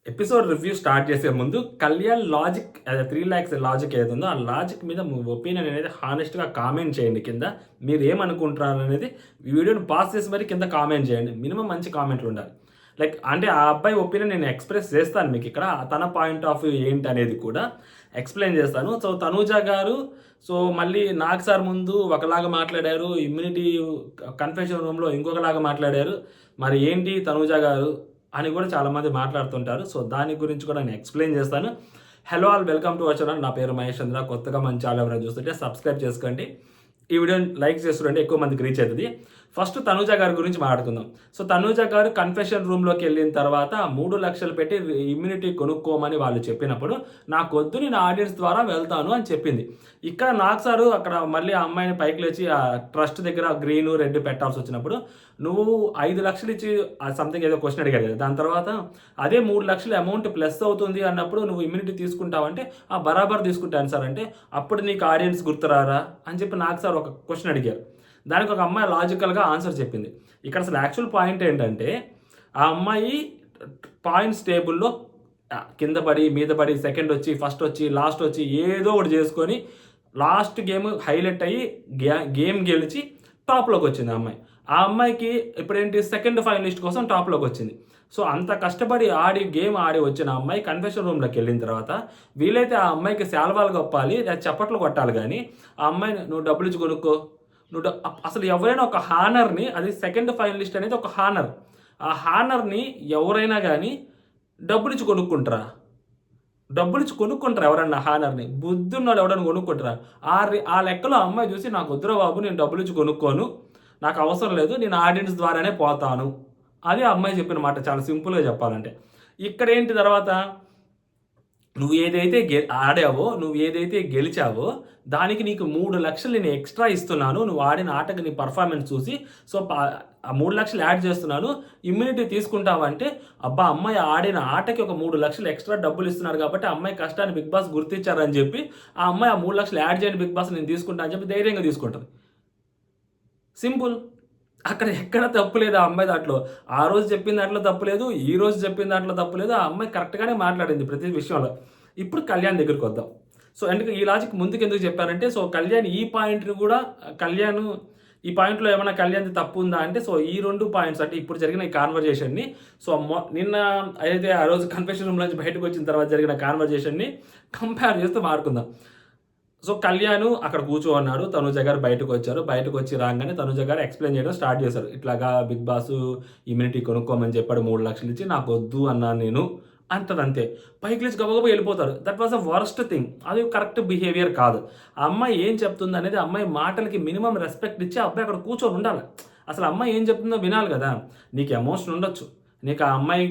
Episode review start చేసే ముందు Kalyan logic అదే 3 లాక్స్ లాజిక్ ఏదుందో ఆ లాజిక్ మీద మీ ఒపీనియన్ అనేది హానెస్ట్‌గా కామెంట్ చేయండి కింద. మీరు ఏమనుకుంటున్నారు అనేది ఈ వీడియోని పాజ్ చేసి మరి కింద కామెంట్ చేయండి. మినిమమ్ మంచి కామెంట్లు ఉండాలి. లైక్ అంటే ఆ అబ్బాయి ఒపీనియన్ నేను ఎక్స్‌ప్రెస్ చేస్తాను మీకిక్కడ. తన పాయింట్ ఆఫ్ వ్యూ ఏంటనేది కూడా ఎక్స్‌ప్లెయిన్ చేస్తాను. సో తనూజ గారు మళ్ళీ నాగ్ సార్ ముందు ఒకలాగా మాట్లాడారు. ఇమ్యూనిటీ కన్ఫెషన్ రూమ్‌లో ఇంకొకలాగా మాట్లాడారు. మరి ఏంటి తనూజ గారు అని కూడా చాలామంది మాట్లాడుతుంటారు. సో దాని గురించి కూడా నేను ఎక్స్‌ప్లెయిన్ చేస్తాను. Hello all welcome to our channel. నా పేరు మహేష్ చంద్ర. కొత్తగా మన ఛానల్ ఎవరైనా చూస్తుంటే సబ్స్క్రైబ్ చేసుకోండి. ఈ వీడియోని లైక్ చేస్తుంటే ఎక్కువ మందికి రీచ్ అవుతుంది. ఫస్ట్ తనూజ గారి గురించి మాట్లాడుకుందాం. సో తనూజ గారు కన్ఫెషన్ రూమ్‌లోకి వెళ్ళిన తర్వాత 3 లక్షలు పెట్టి ఇమ్యూనిటీ కొనుక్కోమని వాళ్ళు చెప్పినప్పుడు నాకొద్దు, నేను ఆడియన్స్ ద్వారా వెళ్తాను అని చెప్పింది. ఇక్కడ నాగ్ సారు అక్కడ మళ్ళీ ఆ అమ్మాయిని పైకి లేచి ఆ ట్రస్ట్ దగ్గర గ్రీన్, రెడ్ పెట్టాల్సి వచ్చినప్పుడు నువ్వు 5 లక్షలు ఇచ్చి సంథింగ్ ఏదో క్వశ్చన్ అడిగాడు కదా! దాని తర్వాత అదే 3 లక్షలు అమౌంట్ ప్లస్ అవుతుంది అన్నప్పుడు నువ్వు ఇమ్యూనిటీ తీసుకుంటావంటే బరాబర్ తీసుకుంటాను సార్ అంటే, అప్పుడు నీకు ఆడియన్స్ గుర్తురారా అని చెప్పి నాగ్ సార్ ఒక క్వశ్చన్ అడిగారు. దానికి ఒక అమ్మాయి లాజికల్‌గా ఆన్సర్ చెప్పింది. ఇక్కడ అసలు యాక్చువల్ పాయింట్ ఏంటంటే, ఆ అమ్మాయి పాయింట్స్ టేబుల్‌లో కింద పడి, మీద పడి, సెకండ్ వచ్చి, ఫస్ట్ వచ్చి, లాస్ట్ వచ్చి ఏదో ఒకటి చేసుకొని లాస్ట్ గేమ్ హైలైట్ అయ్యి గేమ్ గెలిచి టాప్‌లోకి వచ్చింది ఆ అమ్మాయి. ఆ అమ్మాయికి ఇప్పుడేంటి సెకండ్ ఫైనలిస్ట్ కోసం టాప్‌లోకి వచ్చింది. సో అంత కష్టపడి గేమ్ ఆడి వచ్చిన అమ్మాయి కన్ఫెషన్ రూమ్‌లోకి వెళ్ళిన తర్వాత వీలైతే ఆ అమ్మాయికి శాల్వాలు కప్పాలి, లేదా చప్పట్లు కొట్టాలి గానీ, ఆ అమ్మాయిని "నువ్వు డబ్బులిచ్చి కొనుక్కో." నువ్వు అసలు ఎవరైనా ఒక హానర్‌ని, అది సెకండ్ ఫైనలిస్ట్ అనేది ఒక హానర్. ఆ హానర్‌ని ఎవరైనా గానీ డబ్బులిచ్చి కొనుక్కుంటారా? డబ్బులిచ్చి కొనుక్కుంటారా ఎవరన్నా హానర్‌ని? బుద్ధున్నోళ్ళు ఎవడన్నా కొనుక్కుంటారా? ఆ లెక్కలో ఆ అమ్మాయి చూసి "నాకొద్దురా బాబు, నేను డబ్బులిచ్చి కొనుక్కోను. నాకు అవసరం లేదు. నేను ఆడియన్స్ ద్వారానే పోతాను." అది ఆ అమ్మాయి చెప్పిన మాట, చాలా సింపుల్‌గా చెప్పాలంటే. ఇక్కడేంటి తర్వాత నువ్వు ఏదైతే ఆడావో, నువ్వు ఏదైతే గెలిచావో, దానికి నీకు 3 లక్షలు నేను ఎక్స్‌ట్రా ఇస్తున్నాను. నువ్వు ఆడిన ఆటకి నీ పెర్ఫార్మన్స్ చూసి. సో, ఆ 3 లక్షలు యాడ్ చేస్తున్నాను. ఇమ్యూనిటీ తీసుకుంటావంటే, అబ్బా! అమ్మాయి ఆడిన ఆటకి ఒక 3 లక్షలు ఎక్స్‌ట్రా డబ్బులు ఇస్తున్నారు కాబట్టి, ఆ అమ్మాయి కష్టాన్ని బిగ్ బాస్ గుర్తించారని చెప్పి, ఆ అమ్మాయి ఆ 3 లక్షలు యాడ్ చేయండి బిగ్ బాస్, నేను తీసుకుంటా అని చెప్పి ధైర్యంగా తీసుకుంటది. సింపుల్. అక్కడ ఎక్కడ తప్పు లేదు ఆ అమ్మాయి దాంట్లో. ఆ రోజు చెప్పిన దాంట్లో తప్పు లేదు. ఈ రోజు చెప్పిన దాంట్లో తప్పు లేదు. ఆ అమ్మాయి కరెక్ట్‌గానే మాట్లాడింది ప్రతి విషయంలో. ఇప్పుడు కళ్యాణ్ దగ్గరికొద్దాం. సో, ఎందుకు ఈ లాజిక్ ముందుకెందుకు చెప్పారంటే, సో, కళ్యాణ్ ఈ పాయింట్‌ని కూడా కళ్యాణ్ ఈ పాయింట్‌లో ఏమన్నా కళ్యాణ్‌ది తప్పు ఉందా అంటే, సో, ఈ 2 పాయింట్స్ అంటే ఇప్పుడు జరిగిన ఈ కాన్వర్జేషన్‌ని, సో, నిన్న అయితే ఆ రోజు కన్ఫెషన్ రూమ్ నుంచి బయటకొచ్చిన తర్వాత జరిగిన కాన్వర్జేషన్‌ని కంపేర్ చేస్తూ మాట్లాడుకుందాం. సో, కళ్యాణ్ అక్కడ కూర్చోన్నాడు. తనూజ గారు బయటకొచ్చారు. బయటకొచ్చి రాంగానే తనూజ గారు ఎక్స్‌ప్లెయిన్ చేయడం స్టార్ట్ చేశారు. ఇట్లాగా బిగ్ బాసు ఇమ్యూనిటీ కొనుక్కోమని చెప్పాడు 3 లక్షలు ఇచ్చి. నాకొద్దు అన్నాను నేను అంటదంతే. పైకి లేచి గబగబా ఎళ్ళిపోతారు. That was the worst thing. అది కరెక్ట్ బిహేవియర్ కాదు. ఆ అమ్మాయి ఏం చెప్తుందనేది అమ్మాయి మాటలకి మినిమమ్ రెస్పెక్ట్ ఇచ్చి ఆ అబ్బాయి అక్కడ కూర్చొని ఉండాలి. అసలు అమ్మాయి ఏం చెప్తుందో వినాలి గదా! నీకు ఎమోషన్ ఉండొచ్చు. నీకు ఆ అమ్మాయి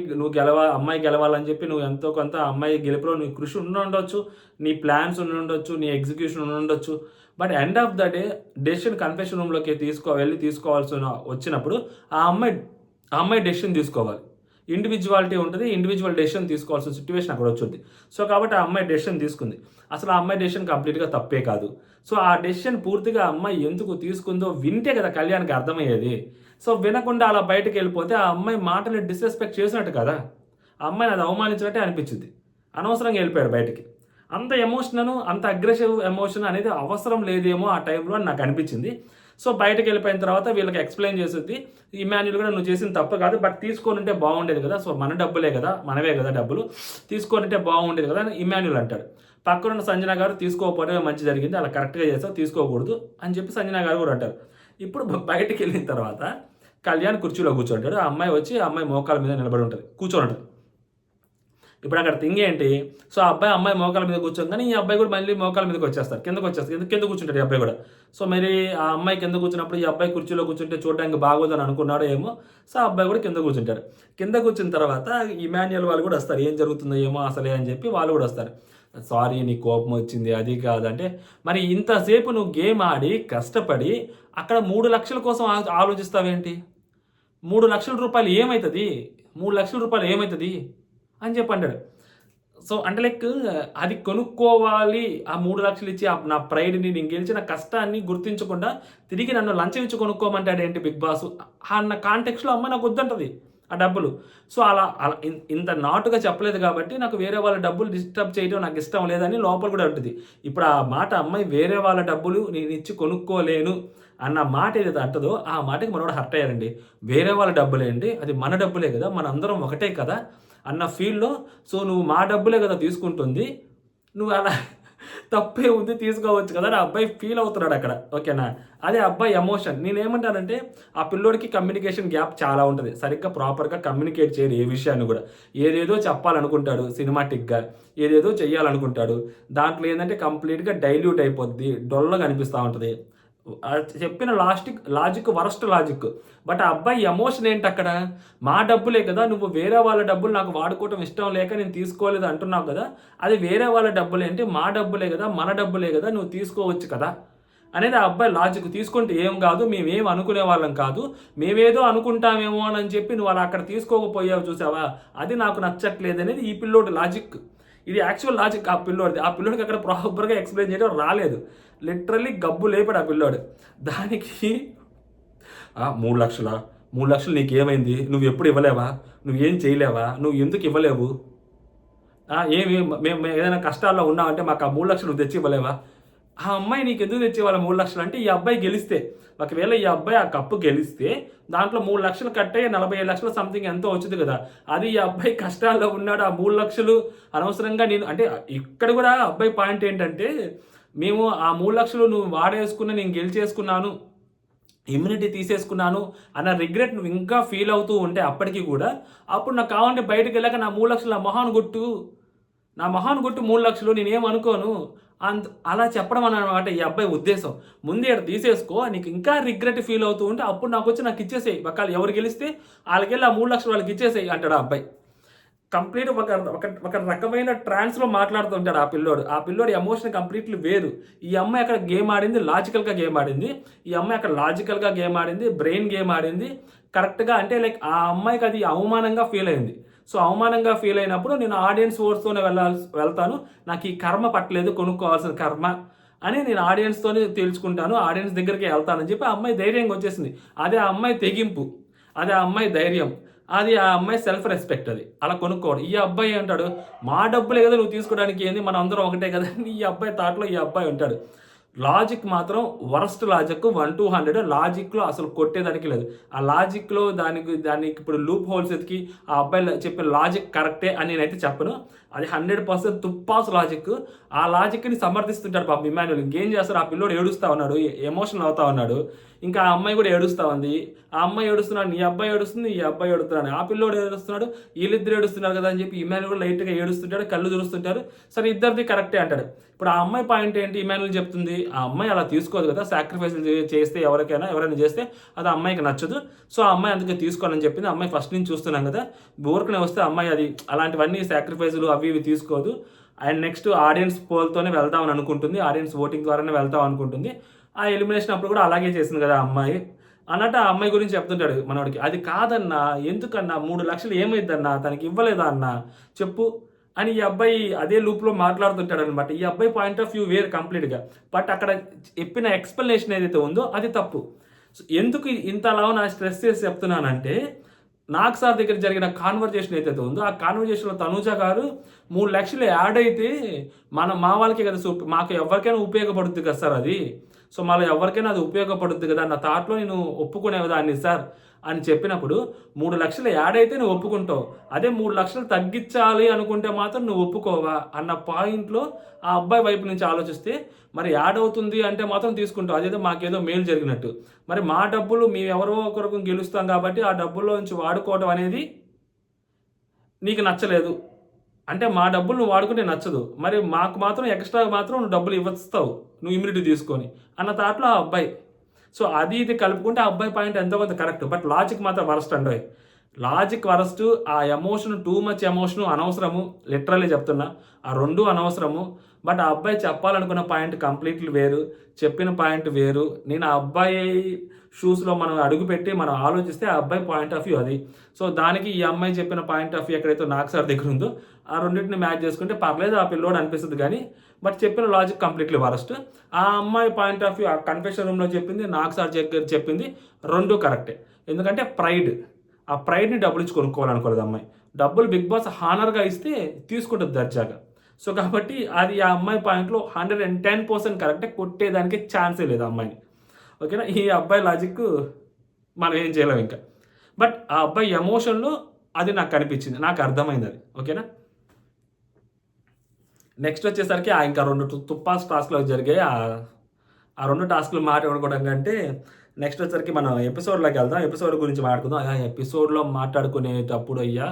అమ్మాయి గెలవాలని చెప్పి నువ్వు ఎంతో కొంత ఆ అమ్మాయి గెలుపులో నీ కృషి ఉండుండొచ్చు. నీ ప్లాన్స్ ఉండుండొచ్చు. నీ ఎగ్జిక్యూషన్ ఉండుండొచ్చు. But end of the day decision confession రూమ్‌లోకి వెళ్లి వచ్చినప్పుడు ఆ అమ్మాయి డెసిషన్ తీసుకోవాలి. ఇండివిడ్యువాలిటీ ఉంటది. ఇండివిడ్యువల్ డెసిషన్ తీసుకోవాల్సిన సిట్యుయేషన్ అక్కడ వచ్చుద్ది. సో, కాబట్టి ఆ అమ్మాయి డెసిషన్ తీసుకుంది. అసలు ఆ అమ్మాయి డెసిషన్ కంప్లీట్‌గా తప్పే కాదు. సో, ఆ డెసిషన్ పూర్తిగా ఆ అమ్మాయి ఎందుకు తీసుకుందో వింటే కదా కళ్యాణ్‌కి అర్థమయ్యేది. సో, వినకుండా అలా బయటికెళ్ళిపోతే ఆ అమ్మాయి మాటని డిస్‌రెస్పెక్ట్ చేసినట్టు కదా! ఆ అమ్మాయిని అది అవమానించినట్టే అనిపించిద్ది. అనవసరంగా ఎళ్ళిపోయాడు బయటికి. అంత అంత అగ్రెసివ్ ఎమోషన్ అనేది అవసరం లేదేమో ఆ టైంలో అని నాకు అనిపించింది. సో, బయటకెళ్ళిపోయిన తర్వాత వీళ్ళకి ఎక్స్‌ప్లెయిన్ చేసిద్ది. ఇమాన్యుల్ కూడా "నువ్వు చేసింది తప్పు కాదు. బట్ తీసుకోనుంటే బాగుండేది కదా! సో, మన డబ్బులే కదా! మనవే కదా డబ్బులు. తీసుకోనుంటే బాగుండేది కదా!" అని ఇమాన్యుల్ అంటాడు. పక్కనున్న సంజన గారు "తీసుకోకపోవడమే మంచి జరిగింది. అలా కరెక్ట్‌గా చేసావు. తీసుకోకూడదు" అని చెప్పి సంజన గారు కూడా అంటారు. ఇప్పుడు బయటికెళ్ళిన తర్వాత కళ్యాణ్ కుర్చీలో కూర్చుంటాడు. ఆ అమ్మాయి వచ్చి ఆ అమ్మాయి మోకాళ్ళ మీద నిలబడి ఉంటది. కూర్చొని ఉంటది. ఇప్పుడు అక్కడ థింగ్ ఏంటి? సో, ఆ అబ్బాయి అమ్మాయి మోకాళ్ళ మీద కూర్చోంగానే ఈ అబ్బాయి కూడా మళ్ళీ మోకాళ్ళ మీదకొచ్చేస్తారు. కిందకొచ్చేస్తారు. కింద కూర్చుంటాడు ఈ అబ్బాయి కూడా. సో, మరి ఆ అమ్మాయి కింద కూర్చున్నప్పుడు ఈ అబ్బాయి కుర్చీలో కూర్చుంటే చూడడానికి బాగోదని అనుకున్నాడో ఏమో. సో, ఆ అబ్బాయి కూడా కింద కూర్చుంటాడు. కింద కూర్చున్న తర్వాత ఇమాన్యుయల్ వాళ్ళు కూడా వస్తారు. ఏం జరుగుతుందో ఏమో అసలే అని చెప్పి వాళ్ళు కూడా వస్తారు. సారీ నీకు కోపం వచ్చింది అది కాదు అంటే, మరి ఇంతసేపు నువ్వు గేమ్ ఆడి కష్టపడి అక్కడ 3 లక్షల కోసం ఆలోచిస్తావేంటి? 3,00,000 రూపాయలు ఏమైతది? 3,00,000 రూపాయలు ఏమైతది? అని చెప్పి అంటాడు. సో, అంటే లైక్ అది కొనుక్కోవాలి. ఆ 3,00,000 ఇచ్చి నా ప్రైడ్‌ని, నేను గెలిచిన కష్టాన్ని గుర్తించకుండా తిరిగి నన్ను లంచం ఇచ్చి కొనుక్కోమంటాడేంటి బిగ్ బాసు అన్న కాంటెక్స్ట్‌లో అమ్మాయి నాకొద్దంటది. ఆ డబ్బులు. సో, అలా అలా ఇంత నాటుగా చెప్పలేదు కాబట్టి నాకు వేరే వాళ్ళ డబ్బులు డిస్టర్బ్ చేయడం నాకు ఇష్టం లేదని లోపల కూడా ఉంటుంది. ఇప్పుడు ఆ మాట అమ్మాయి వేరే వాళ్ళ డబ్బులు నేనిచ్చి కొనుక్కోలేను అన్న మాట ఏదైతే అంటదో, ఆ మాటకి మనోడు హర్ట్ అయ్యారండి. వేరే వాళ్ళ డబ్బులేంటి? అది మన డబ్బులే గదా! మనందరం ఒకటే కదా! అన్న ఫీల్‌లో సో, నువ్వు మా డబ్బులే గదా తీసుకుంటుంది. నువ్వు అలా తప్పే ఉంది తీసుకోవచ్చు కదా! అని ఆ అబ్బాయి ఫీల్ అవుతున్నాడక్కడ. ఓకేనా? అదే అబ్బాయి ఎమోషన్. నేనేమంటానంటే, ఆ పిల్లోడికి కమ్యూనికేషన్ గ్యాప్ చాలా ఉంటది. సరిగ్గా ప్రాపర్‌గా కమ్యూనికేట్ చేయడు ఏ విషయాన్ని గూడా. ఏదేదో చెప్పాలనుకుంటాడు సినిమాటిక్‌గా. ఏదేదో చేయాలనుకుంటాడు. దాంట్లో ఏందంటే కంప్లీట్‌గా డైల్యూట్ అయిపోద్ది. డొల్లగా అనిపిస్తా ఉంటది. చెప్పిన లాజిక్ వరస్ట్ లాజిక్. బట్ ఆ అబ్బాయి ఎమోషన్ ఏంటక్కడ? మా డబ్బులే కదా! నువ్వు వేరే వాళ్ళ డబ్బులు నాకు వాడుకోవటం ఇష్టం లేక నేను తీసుకోలేదు అంటున్నావు కదా! అది వేరే వాళ్ళ డబ్బులేంటి? మా డబ్బులే కదా! మన డబ్బులే కదా! నువ్వు తీసుకోవచ్చు కదా! అనేది ఆ అబ్బాయి లాజిక్. తీసుకుంటే ఏం గాదు. మేమేం అనుకునే వాళ్ళం కాదు. మేమేదో అనుకుంటామేమో అని చెప్పి నువ్వు అలా అక్కడ తీసుకోకపోయావు చూసావా? అది నాకు నచ్చట్లేదనేది ఈ పిల్లోడి లాజిక్. ఇది యాక్చువల్ లాజిక్ ఆ పిల్లోడిది. ఆ పిల్లోడికి అక్కడ ప్రాపర్‌గా ఎక్స్‌ప్లెయిన్ చేయడం రాలేదు. లిటరల్లీ గబ్బు లేపాడు ఆ పిల్లోడు. దానికి 3,00,000 3,00,000 నీకేమైంది? నువ్వెప్పుడు ఇవ్వలేవా? నువ్వేం చేయలేవా? నువ్వు ఎందుకు ఇవ్వలేవు? ఏమి మేము ఏదైనా కష్టాల్లో ఉన్నామంటే మాకు ఆ 3,00,000 నువ్వు తెచ్చి ఇవ్వలేవా? ఆ అమ్మాయి నీకెందుకు తెచ్చివ్వాలి 3,00,000 అంటే ఈ అబ్బాయి గెలిస్తే. ఒకవేళ ఈ అబ్బాయి ఆ కప్ గెలిస్తే దాంట్లో 3,00,000 కట్టయ్యి 45,00,000 సంథింగ్ ఎంతో వచ్చుద్ది కదా! అది ఈ అబ్బాయి కష్టాల్లో ఉన్నాడు. ఆ 3,00,000 అనవసరంగా నేను అంటే ఇక్కడ కూడా అబ్బాయి పాయింట్ ఏంటంటే, మేము ఆ 3,00,000 నువ్వు వాడేసుకున్న నేను గెలిచేసుకున్నాను. ఇమ్యూనిటీ తీసేసుకున్నాను అన్న రిగ్రెట్ నువ్వు ఇంకా ఫీల్ అవుతూ ఉంటే అప్పటికి కూడా, అప్పుడు నాకు కావాలంటే బయటికెళ్ళాక నా 3,00,000 నా మొహాన కొట్టు. నా మొహాన కొట్టు 3,00,000 నేనేమనుకోను. అలా చెప్పడం అన్నమాట ఈ అబ్బాయి ఉద్దేశం. ముందు ఈడ తీసేసుకో. నీకు ఇంకా రిగ్రెట్ ఫీల్ అవుతూ ఉంటే అప్పుడు నాకొచ్చి నాకిచ్చేసేయి. ఒకవేళ ఎవరు గెలిస్తే ఆళ్ళకెళ్ళి ఆ 3,00,000 వాళ్ళకిచ్చేసేయి అంటాడు ఆ అబ్బాయి. కంప్లీట్ ఒక ఒక ఒక రకమైన ట్రాన్స్‌లో మాట్లాడుతుంటాడు ఆ పిల్లోడు. ఆ పిల్లోడి ఎమోషన్ కంప్లీట్‌లీ వేరు. ఈ అమ్మాయి అక్కడ గేమ్ ఆడింది లాజికల్‌గా గేమ్ ఆడింది. ఈ అమ్మాయి అక్కడ లాజికల్‌గా గేమ్ ఆడింది. బ్రెయిన్ గేమ్ ఆడింది. కరెక్ట్‌గా అంటే లైక్ ఆ అమ్మాయికి అది అవమానంగా ఫీల్ అయింది. సో, అవమానంగా ఫీల్ అయినప్పుడు నేను ఆడియన్స్ ఫోర్స్‌తోనే వెళ్తాను. నాకు ఈ కర్మ పట్టలేదు కొనుక్కోవాల్సిన కర్మ అని నేను ఆడియన్స్‌తోనే తేల్చుకుంటాను. ఆడియన్స్ దగ్గరికే వెళ్తానని చెప్పి ఆ అమ్మాయి ధైర్యంగా వచ్చేసింది. అదే ఆ అమ్మాయి తెగింపు. అదే ఆ అమ్మాయి ధైర్యం. అది ఆ అమ్మాయి సెల్ఫ్ రెస్పెక్ట్ అది. అలా కొనుక్కోవడం. ఈ అబ్బాయి అంటాడు, "మా డబ్బులే కదా నువ్వు తీసుకోవడానికి ఏంది? మనందరం ఒకటే కదా!" అని ఈ అబ్బాయి థాట్‌లో ఈ అబ్బాయి ఉంటాడు. లాజిక్ మాత్రం వరస్ట్ లాజిక్ 1-100 లాజిక్‌లో అసలు కొట్టేదానికి లేదు. ఆ లాజిక్‌లో దానికి ఇప్పుడు లూప్ హోల్స్ ఎతికి ఆ అబ్బాయి చెప్పిన లాజిక్ కరెక్టే అని నేనైతే చెప్పను. అది 100% తుప్పాస్ లాజిక్. ఆ లాజిక్‌ని సమర్థిస్తుంటాడు పాపం ఇమ్మాన్యుయల్. ఇంకేం చేస్తారు ఆ పిల్లోడు ఏడుస్తా ఉన్నాడు. ఎమోషనల్ అవుతా ఉన్నాడు. ఇంకా ఆ అమ్మాయి కూడా ఏడుస్తా ఉంది. ఆ అమ్మాయి ఏడుస్తున్నాడు. ఈ అబ్బాయి ఏడుస్తుంది. ఈ అబ్బాయి ఏడుస్తున్నాడు. ఆ పిల్లోడు ఏడుస్తున్నాడు. వీళ్ళిద్దరు ఏడుస్తున్నారు కదా అని చెప్పి ఇమ్మాన్యుయల్ కూడా లైట్‌గా ఏడుస్తుంటాడు. కళ్ళు తుడుస్తుంటారు. సరే ఇద్దరిది కరెక్టే అంటాడు. ఇప్పుడు ఆ అమ్మాయి పాయింట్ ఏంటి? ఇమ్మాన్యుయల్ చెప్తుంది. ఆ అమ్మాయి అలా తీసుకోదు కదా! సాక్రిఫైస్‌లు చేస్తే ఎవరైనా చేస్తే అది ఆ అమ్మాయికి నచ్చదు. సో, ఆ అమ్మాయి అందుకే తీసుకోనని చెప్పింది. ఆ అమ్మాయి ఫస్ట్ నుంచి చూస్తున్నాం కదా! ఊరకనే వస్తే ఆ అమ్మాయి అది అలాంటివన్నీ సాక్రిఫైస్‌లు అవి ఇవి తీసుకోదు. అండ్ నెక్స్ట్ ఆడియన్స్ పోల్‌తోనే వెళ్దాం అని అనుకుంటుంది. ఆడియన్స్ ఓటింగ్ ద్వారానే వెళ్దాం అనుకుంటుంది. ఆ ఎలిమినేషన్ అప్పుడు కూడా అలాగే చేసింది కదా ఆ అమ్మాయి. అన్నట్టు ఆ అమ్మాయి గురించి చెప్తుంటాడు మనోడికి. అది కాదన్నా, ఎందుకన్నా 3,00,000 ఏమైద్దన్నా? తనకి ఇవ్వలేదా అన్నా? చెప్పు అని ఈ అబ్బాయి అదే లూప్‌లో మాట్లాడుతుంటాడనమాట. ఈ అబ్బాయి పాయింట్ ఆఫ్ వ్యూ వేరు కంప్లీట్‌గా. బట్ అక్కడ చెప్పిన ఎక్స్‌ప్లనేషన్ ఏదైతే ఉందో అది తప్పు. సో, ఎందుకు ఇంతలా నా స్ట్రెస్ చేసి చెప్తున్నానంటే, నాగ్ సార్ దగ్గర జరిగిన కాన్వర్జేషన్ ఏదైతే ఉందో, ఆ కాన్వర్జేషన్‌లో తనూజ గారు 3,00,000 యాడ్ అయితే మా వాళ్ళకే కదా! మాకు ఎవరికైనా ఉపయోగపడుద్ది కదా సార్ అది. సో, మాలో ఎవరికైనా అది ఉపయోగపడుద్ది కదా! అన్న థాట్‌లో నేను ఒప్పుకునేదాన్ని సార్ అని చెప్పినప్పుడు 3,00,000 యాడ్ అయితే నువ్వు ఒప్పుకుంటావు. అదే 3,00,000 తగ్గించాలి అనుకుంటే మాత్రం నువ్వు ఒప్పుకోవా? అన్న పాయింట్‌లో ఆ అబ్బాయి వైపు నుంచి ఆలోచిస్తే మరి యాడ్ అవుతుంది అంటే మాత్రం తీసుకుంటావు. అదేదో మాకేదో మేలు జరిగినట్టు. మరి మా డబ్బులు మేమెవరో ఒకరికి గెలుస్తాం కాబట్టి ఆ డబ్బుల్లో నుంచి వాడుకోవడం అనేది నీకు నచ్చలేదు. అంటే మా డబ్బులు నువ్వు వాడుకుంటే నచ్చదు. మరి మాకు మాత్రం ఎక్స్‌ట్రా మాత్రం నువ్వు డబ్బులు ఇవ్వస్తావు. నువ్వు ఇమ్యూనిటీ తీసుకొని అన్న థాట్‌లో ఆ అబ్బాయి. సో, అది ఇది కలుపుకుంటే ఆ అబ్బాయి పాయింట్ ఎంతో కొంత కరెక్ట్. బట్ లాజిక్ మాత్రం వరస్ట్ అండోయ్. Logic worst. ఆ ఎమోషన్ టూ మచ్ ఎమోషను అనవసరము. లిటరల్లీ చెప్తున్నా. ఆ 2 అనవసరము. బట్ ఆ అబ్బాయి చెప్పాలనుకున్న పాయింట్ కంప్లీట్‌లీ వేరు. చెప్పిన పాయింట్ వేరు. నేను ఆ అబ్బాయి షూస్‌లో మనం అడుగుపెట్టి మనం ఆలోచిస్తే ఆ అబ్బాయి పాయింట్ ఆఫ్ వ్యూ అది. సో, దానికి ఈ అమ్మాయి చెప్పిన పాయింట్ ఆఫ్ వ్యూ ఎక్కడైతే నాగ్ సార్ దగ్గర ఉందో ఆ రెండిటిని మ్యాచ్ చేసుకుంటే పర్లేదు ఆ పిల్లోడు అనిపిస్తది గానీ, బట్ చెప్పిన లాజిక్ కంప్లీట్‌లీ వరస్ట్. ఆ అమ్మాయి పాయింట్ ఆఫ్ వ్యూ ఆ కన్ఫెషన్ రూమ్‌లో చెప్పింది, నాగ్ సార్ చెప్పింది 2 కరెక్టే. ఎందుకంటే ప్రైడ్. ఆ ప్రైడ్ని డబ్బులు ఇచ్చి కొనుక్కోవాలనుకోలేదు అమ్మాయి. డబ్బులు బిగ్ బాస్ హానర్గా ఇస్తే తీసుకుంటుంది దర్జాగా. సో కాబట్టి అది ఆ అమ్మాయి పాయింట్లో 110% కరెక్టే, కొట్టేదానికి ఛాన్సే లేదు ఆ అమ్మాయిని. ఓకేనా. ఈ అబ్బాయి లాజిక్ మనం ఏం చేయలేం ఇంకా. బట్ ఆ అబ్బాయి ఎమోషన్లో అది నాకు కనిపించింది, నాకు అర్థమైంది అది. ఓకేనా. నెక్స్ట్ వచ్చేసరికి ఇంకా 2 తుప్పాస్ టాస్క్లు జరిగాయి. ఆ 2 టాస్క్లు మాట్లాడుకోవడం కంటే నెక్స్ట్ వచ్చేసరికి మనం ఎపిసోడ్లోకి వెళ్దాం. ఎపిసోడ్ గురించి మాట్లాడుకుందాం. ఆ ఎపిసోడ్లో మాట్లాడుకునేటప్పుడు అయ్యా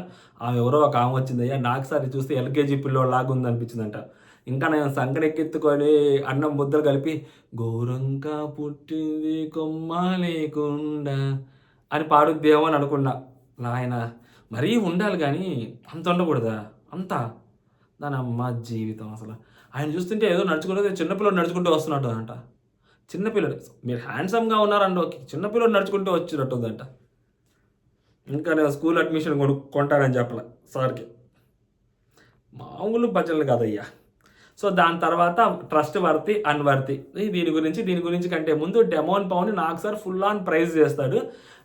ఆమె ఎవరో ఒక ఆమె వచ్చిందయ్యా, నాకు సారి చూస్తే ఎల్కేజీ పిల్లోలాగా ఉంది అనిపించిందంట. ఇంకా నేను సంకరెక్కెత్తుకొని అన్నం ముద్దలు కలిపి ఘోరంగా పుట్టింది కొమ్మ లేకుండా అని పాడుద్దేమో అని అనుకున్నా. నాయన మరీ ఉండాలి కానీ అంత ఉండకూడదా అంతా. దాని అమ్మ జీవితం అసలు. ఆయన చూస్తుంటే ఏదో నడుచుకుంటే చిన్నపిల్లడు నడుచుకుంటూ వస్తున్నట్టు అంట. చిన్నపిల్లడు మీరు హ్యాండ్సమ్గా ఉన్నారండి, ఓకే, చిన్నపిల్లడు నడుచుకుంటూ వచ్చినట్టుందంట. ఇంకా నేను స్కూల్ అడ్మిషన్ కొంటానని చెప్పలే సార్కి. మామూలు భజనలు కాదయ్యా. సో దాని తర్వాత ట్రస్ట్ వర్తి అన్వర్తి. దీని గురించి కంటే ముందు డెమోన్ పవన్ నాకు సార్ ఫుల్ ఆన్ ప్రైజ్ చేస్తాడు.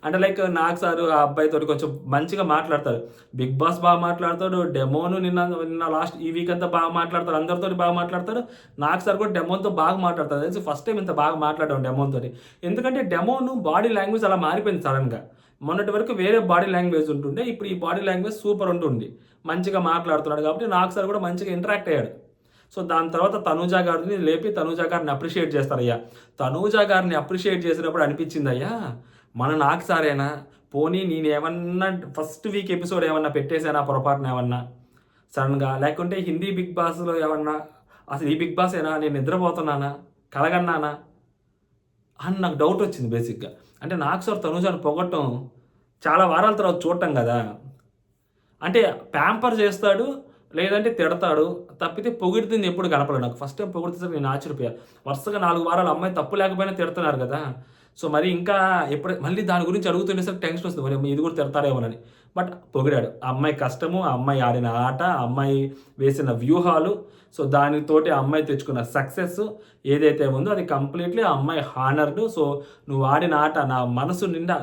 అంటే లైక్ నాకు సార్ ఆ అబ్బాయితో కొంచెం మంచిగా మాట్లాడతాడు. బిగ్ బాస్ బాగా మాట్లాడతాడు, డెమోను నిన్న లాస్ట్ ఈ వీక్ అంతా బాగా మాట్లాడతాడు, అందరితో బాగా మాట్లాడతాడు. నాకు సార్ కూడా డెమోన్తో బాగా మాట్లాడతాడు. తెలిసి ఫస్ట్ టైం ఇంత బాగా మాట్లాడాం డెమోన్తో. ఎందుకంటే డెమోను బాడీ లాంగ్వేజ్ అలా మారిపోయింది సడన్గా. మొన్నటి వరకు వేరే బాడీ లాంగ్వేజ్ ఉంటుండే, ఇప్పుడు ఈ బాడీ లాంగ్వేజ్ సూపర్ ఉంటుంది. మంచిగా మాట్లాడుతున్నాడు కాబట్టి నాకు సార్ కూడా మంచిగా ఇంటరాక్ట్ అయ్యాడు. సో దాని తర్వాత తనూజా గారిని లేపి తనూజా గారిని అప్రిషియేట్ చేస్తారయ్యా. తనూజా గారిని అప్రిషియేట్ చేసినప్పుడు అనిపించింది అయ్యా, మన నాకు సారేనా, పోనీ నేను ఏమన్నా ఫస్ట్ వీక్ ఎపిసోడ్ ఏమన్నా పెట్టేశానా పొరపాటున ఏమన్నా సడన్గా, లేకుంటే హిందీ బిగ్ బాస్లో ఏమన్నా అసలు ఈ బిగ్ బాస్ ఏనా, నేను నిద్రపోతున్నానా, కలగన్నానా అని నాకు డౌట్ వచ్చింది బేసిక్గా. అంటే నాకు సార్ తనూజాను పొగట్టం చాలా వారాల తర్వాత చూడటం కదా, అంటే ప్యాంపర్ చేస్తాడు లేదంటే తిడతాడు తప్పితే పొగిడుతుంది ఎప్పుడు కనపడదు నాకు. ఫస్ట్ టైం పొగిడితే నేను ఆశ్చర్యపోయాను. వరుసగా 4 వారాలు అమ్మాయి తప్పు లేకపోయినా తిడుతున్నారు కదా. సో మరి ఇంకా ఎప్పుడు మళ్ళీ దాని గురించి అడుగుతుండేసరికి టెన్షన్ వస్తుంది, మరి ఇది కూడా తిడతారేమోనని. బట్ పొగిడాడు. ఆ అమ్మాయి కష్టము, ఆ అమ్మాయి ఆడిన ఆట, ఆ అమ్మాయి వేసిన వ్యూహాలు, సో దానితోటి ఆ అమ్మాయి తెచ్చుకున్న సక్సెస్ ఏదైతే ఉందో అది కంప్లీట్లీ ఆ అమ్మాయి హానర్డు. సో నువ్వు ఆడిన ఆట నా మనసు నిండా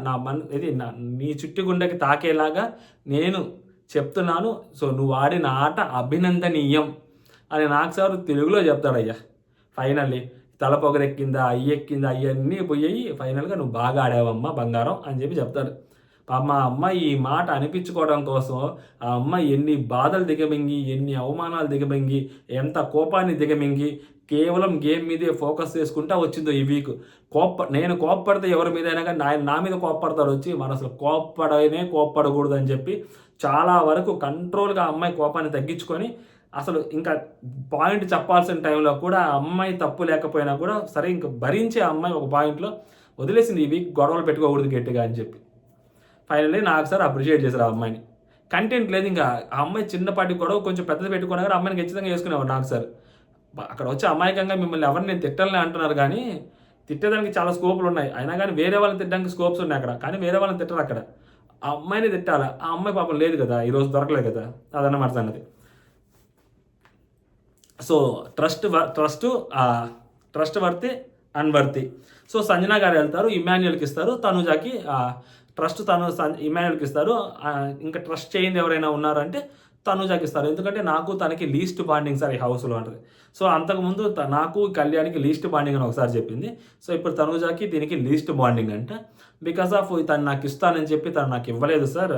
నీ చుట్టుగుండకి తాకేలాగా నేను చెప్తున్నాను. సో నువ్వు ఆడిన ఆట అభినందనీయం అని నాకు సార్ తెలుగులో చెప్తాడయ్యా. ఫైనల్లీ తల పొగరెక్కిందా, అయ్యెక్కిందా, అవన్నీ పోయాయి. ఫైనల్గా నువ్వు బాగా ఆడావమ్మా బంగారం అని చెప్పి చెప్తాడు. మా అమ్మాయి ఈ మాట అనిపించుకోవడం కోసం ఆ అమ్మాయి ఎన్ని బాధలు దిగమింగి, ఎన్ని అవమానాలు దిగమింగి, ఎంత కోపాన్ని దిగమింగి కేవలం గేమ్ మీదే ఫోకస్ చేసుకుంటా వచ్చిందో ఈ వీక్. నేను కోప్పడితే ఎవరి మీదైనా కానీ ఆయన నా మీద కోప్పడతాడు వచ్చి, మన అసలు కోప్పడకూడదు అని చెప్పి చాలా వరకు కంట్రోల్గా అమ్మాయి కోపాన్ని తగ్గించుకొని అసలు ఇంకా పాయింట్ చెప్పాల్సిన టైంలో కూడా అమ్మాయి తప్పు లేకపోయినా కూడా సరే ఇంకా భరించే అమ్మాయి ఒక పాయింట్లో వదిలేసింది. ఈ వీక్ గొడవలు పెట్టుకోకూడదు గట్టిగా అని చెప్పి ఫైనల్లీ నాకు సార్ అప్రిషియేట్ చేశారు ఆ అమ్మాయిని. కంటెంట్ లేదు ఇంకా, ఆ అమ్మాయి చిన్నపాటి గొడవ కొంచెం పెద్దది పెట్టుకున్నా కానీ అమ్మాయిని ఖచ్చితంగా చేసుకునేవారు నాకు సార్. అక్కడ వచ్చి అమాయకంగా మిమ్మల్ని ఎవరిని నేను తిట్టాలని అంటున్నారు కానీ తిట్టేదానికి చాలా స్కోపులు ఉన్నాయి. అయినా కానీ వేరే వాళ్ళని తిట్టడానికి స్కోప్స్ ఉన్నాయి అక్కడ, కానీ వేరే వాళ్ళని తిట్టరు అక్కడ. ఆ అమ్మాయిని తిట్టాలా, ఆ అమ్మాయి పాపం లేదు కదా, ఈరోజు దొరకలేదు కదా, అదన్నమాట సంగతి. So trustworthy unworthy. So Sanjana గారు వెళ్తారు, ఇమాన్యుయల్కి ఇస్తారు, తనుజాకి ట్రస్ట్ ఇమాన్యుయల్కి ఇస్తారు. ఇంకా ట్రస్ట్ చేయింది ఎవరైనా ఉన్నారంటే తనుజాకి ఇస్తారు. ఎందుకంటే నాకు తనకి లీస్ట్ బాండింగ్ సార్ ఈ హౌస్లో అంటది. సో అంతకుముందు నాకు కళ్యాణ్కి లీస్ట్ బాండింగ్ అని ఒకసారి చెప్పింది. సో ఇప్పుడు తనుజాకి దీనికి లీస్ట్ బాండింగ్ అంట. బికాస్ ఆఫ్ తను నాకు ఇస్తానని చెప్పి తను నాకు ఇవ్వలేదు సార్.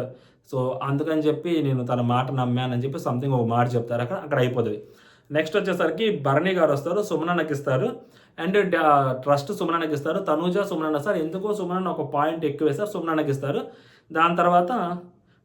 సో అందుకని చెప్పి నేను తన మాట నమ్మానని చెప్పి సంథింగ్ ఒక మాట చెప్తారు. అక్కడ అయిపోతుంది. నెక్స్ట్ వచ్చేసరికి భరణి గారు వస్తారు, సుమనన్నకి ఇస్తారు. అండ్ ట్రస్ట్ సుమనన్నకి ఇస్తారు. తనూజ సుమనన్న సార్ ఎందుకో సుమనన్న ఒక పాయింట్ ఎక్కువ వేస్తారు, సుమనన్నకి ఇస్తారు. దాని తర్వాత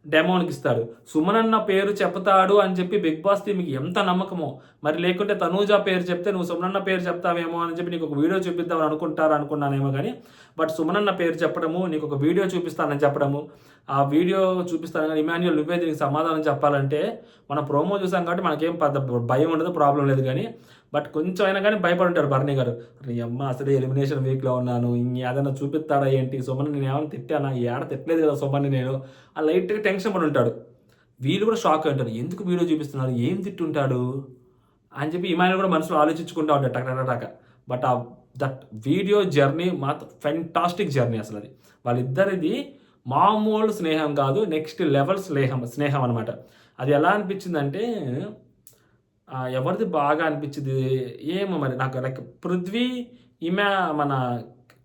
డెమోన్కి ఇస్తారు. సుమనన్న పేరు చెప్తాడు అని చెప్పి బిగ్ బాస్ టీమ్కి ఎంత నమ్మకమో, మరి లేకుంటే తనూజ పేరు చెప్తే నువ్వు సుమనన్న పేరు చెప్తావేమో అని చెప్పి నీకు ఒక వీడియో చూపిద్దామని అనుకున్నానేమో కానీ, బట్ సుమనన్న పేరు చెప్పడము, నీకు ఒక వీడియో చూపిస్తానని చెప్పడము, ఆ వీడియో చూపిస్తాను కానీ ఇమాన్యుయల్ నువ్వే దీనికి సమాధానం చెప్పాలంటే, మనం ప్రోమో చూసాం కాబట్టి మనకేం పెద్ద భయం ఉండదు, ప్రాబ్లం లేదు. కానీ బట్ కొంచెం అయినా కానీ భయపడి ఉంటారు భరణి గారు. నీ అమ్మ అసలు ఎలిమినేషన్ వీక్లో ఉన్నాను, ఏదైనా చూపిస్తాడా ఏంటి, సుమన్ నేను ఏమైనా తిట్టానా, ఏడ తిట్టలేదు కదా సుమన్ని నేను, ఆ లైట్గా టెన్షన్ పడి ఉంటాడు. వీళ్ళు కూడా షాక్ అంటారు, ఎందుకు వీడియో చూపిస్తున్నారు, ఏం తిట్టుంటాడు అని చెప్పి ఇమాన్యుయల్ కూడా మనసులో ఆలోచించుకుంటూ ఉంటాడు టక. బట్ దట్ వీడియో జర్నీ మాత్రం ఫెంటాస్టిక్ జర్నీ అసలు. అది వాళ్ళిద్దరిది మామూలు స్నేహం కాదు, నెక్స్ట్ లెవెల్ స్నేహం అనమాట. అది ఎలా అనిపించిందంటే ఎవరిది బాగా అనిపించింది ఏమో మరి నాకు లైక్ పృథ్వీ ఈమె మన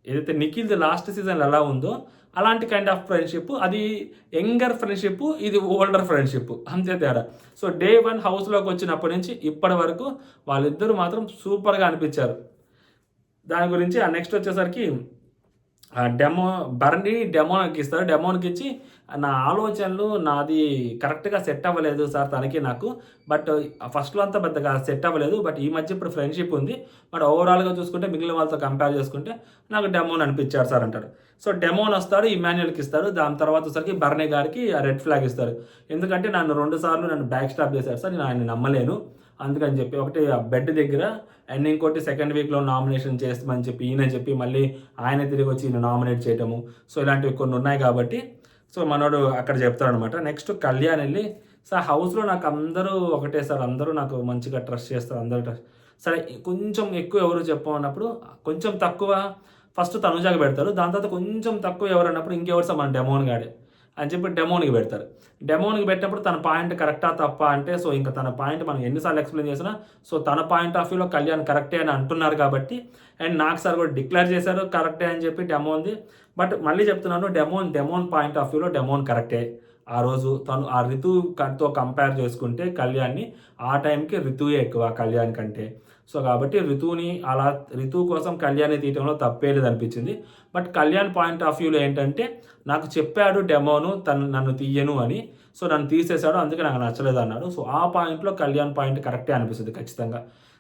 ఏదైతే నిఖిల్ది లాస్ట్ సీజన్లో ఎలా ఉందో అలాంటి కైండ్ ఆఫ్ ఫ్రెండ్షిప్. అది యంగర్ ఫ్రెండ్షిప్, ఇది ఓల్డర్ ఫ్రెండ్షిప్, అంతే తేడా. సో డే 1 హౌస్లోకి వచ్చినప్పటి నుంచి ఇప్పటి వరకు వాళ్ళిద్దరూ మాత్రం సూపర్గా అనిపించారు. దాని గురించి నెక్స్ట్ వచ్చేసరికి డెమోన్కి ఇస్తారు. డెమోన్కి ఇచ్చి నా ఆలోచనలు నాది కరెక్ట్గా సెట్ అవ్వలేదు సార్ తనకి నాకు. బట్ ఫస్ట్లో అంతా పెద్దగా సెట్ అవ్వలేదు. బట్ ఈ మధ్య ఇప్పుడు ఫ్రెండ్షిప్ ఉంది. బట్ ఓవరాల్గా చూసుకుంటే మిగిలిన వాళ్ళతో కంపేర్ చేసుకుంటే నాకు డెమోన్ అనిపించాడు సార్ అంటాడు. సో డెమోన్ వస్తాడు, ఇమాన్యుయల్కి ఇస్తారు. దాని తర్వాత వచ్చేసరికి బర్నీ గారికి రెడ్ ఫ్లాగ్ ఇస్తారు. ఎందుకంటే నన్ను 2 సార్లు బ్యాక్ స్టాప్ చేశారు సార్, నేను ఆయన నమ్మలేను అందుకని చెప్పి. ఒకటి బెడ్ దగ్గర అండ్ ఇంకోటి సెకండ్ వీక్లో నామినేషన్ చేస్తామని చెప్పి ఈయన చెప్పి మళ్ళీ ఆయన తిరిగి వచ్చి ఈయన నామినేట్ చేయటము. సో ఇలాంటివి కొన్ని ఉన్నాయి కాబట్టి సో మనోడు అక్కడ చెప్తాడనమాట. నెక్స్ట్ కళ్యాణ్ వెళ్ళి సార్ హౌస్లో నాకు అందరూ ఒకటే సార్, అందరూ నాకు మంచిగా ట్రస్ట్ చేస్తారు, అందరూ ట్రస్ట్. సరే కొంచెం ఎక్కువ ఎవరు చెప్పమన్నప్పుడు కొంచెం తక్కువ ఫస్ట్ తనుజాకి పెడతారు. దాని తర్వాత కొంచెం తక్కువ ఎవరు అన్నప్పుడు ఇంకెవరు సార్ మన డెమోన్ గాడే అని చెప్పి డెమోన్కి పెడతారు. డెమోన్కి పెట్టినప్పుడు తన పాయింట్ కరెక్టా తప్ప అంటే సో ఇంకా తన పాయింట్ మనం ఎన్నిసార్లు ఎక్స్ప్లెయిన్ చేసినా సో తన పాయింట్ ఆఫ్ వ్యూలో కళ్యాణ్ కరెక్టే అని అంటున్నారు కాబట్టి అండ్ నాకు సార్ కూడా డిక్లేర్ చేశారు కరెక్టే అని చెప్పి డెమోన్ది. బట్ మళ్ళీ చెప్తున్నాను డెమోన్ పాయింట్ ఆఫ్ వ్యూలో డెమోన్ కరెక్టే. ఆ రోజు తను ఆ రితుతో కంపేర్ చేసుకుంటే కళ్యాణ్ని ఆ టైంకి రితువే ఎక్కువ కళ్యాణ్ కంటే. సో కాబట్టి రితు కోసం కళ్యాణ్ని తీయటంలో తప్పేలేదు అనిపించింది. బట్ కళ్యాణ్ పాయింట్ ఆఫ్ వ్యూలో ఏంటంటే నాకు చెప్పాడు డెమోను నన్ను తీయను అని, సో నన్ను తీసేశాడు అందుకే నాకు నచ్చలేదు అన్నాడు. సో ఆ పాయింట్లో కళ్యాణ్ పాయింట్ కరెక్టే అనిపిస్తుంది ఖచ్చితంగా.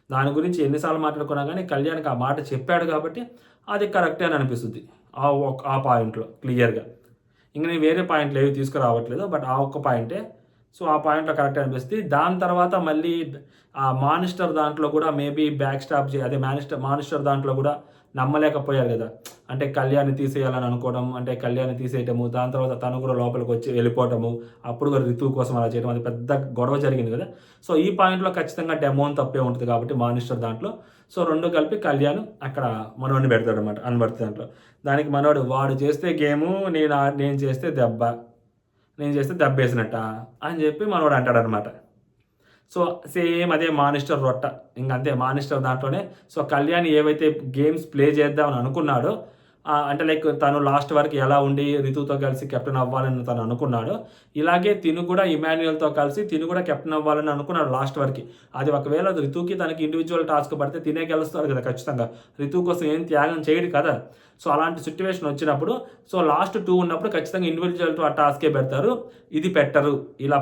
దాని గురించి ఎన్నిసార్లు మాట్లాడుకున్నా కానీ కళ్యాణ్కి ఆ మాట చెప్పాడు కాబట్టి అది కరెక్టే అని అనిపిస్తుంది ఆ పాయింట్లో క్లియర్గా. ఇంక నేను వేరే పాయింట్లు ఏవి తీసుకురావట్లేదు, బట్ ఆ ఒక్క పాయింటే. సో ఆ పాయింట్లో కరెక్ట్ అనిపిస్తుంది. దాని తర్వాత మళ్ళీ ఆ మానిస్టర్ దాంట్లో కూడా మేబీ బ్యాక్ స్టాప్ అదే మానిస్టర్ దాంట్లో కూడా నమ్మలేకపోయారు కదా. అంటే కళ్యాణ్ని తీసేయాలని అనుకోవడం, అంటే కళ్యాణ్ని తీసేయటము, దాని తర్వాత తను కూడా లోపలికి వచ్చి వెళ్ళిపోవటము, అప్పుడు కూడా రితువు కోసం అలా చేయడం, అది పెద్ద గొడవ జరిగింది కదా. సో ఈ పాయింట్లో ఖచ్చితంగా డెమోన్ తప్పే ఉంటుంది కాబట్టి మానిస్టర్ దాంట్లో. సో రెండు కలిపి కళ్యాణ్ అక్కడ మనోడిని పెడతాడు అనమాట అన్వర్తి దాంట్లో. దానికి మనోడు వాడు చేస్తే గేము, నేను చేస్తే దెబ్బేసినట్ట అని చెప్పి మనోడు అంటాడనమాట. సో సేమ్ అదే మానిస్టర్ రొట్ట ఇంకంతే మానిస్టర్ దాంట్లోనే. సో కళ్యాణ్ ఏవైతే గేమ్స్ ప్లే చేద్దామని అనుకున్నాడో అంటే లైక్ తను లాస్ట్ వరకు ఎలా ఉండి రితుతో కలిసి కెప్టెన్ అవ్వాలని తను అనుకున్నాడు, ఇలాగే తిను కూడా ఇమాన్యుయల్తో కలిసి తిను కూడా కెప్టెన్ అవ్వాలని అనుకున్నాడు లాస్ట్ వరకు. అది ఒకవేళ రితుకి తనకి ఇండివిజువల్ టాస్క్ పడితే తినే గెలుస్తాడు కదా ఖచ్చితంగా, రితు కోసం ఏం త్యాగం చేయడు కదా. సో అలాంటి సిచ్యువేషన్ వచ్చినప్పుడు సో లాస్ట్ 2 ఉన్నప్పుడు ఖచ్చితంగా ఇండివిజువల్ ఆ టాస్కే పెడతారు, ఇది పెట్టరు, ఇలా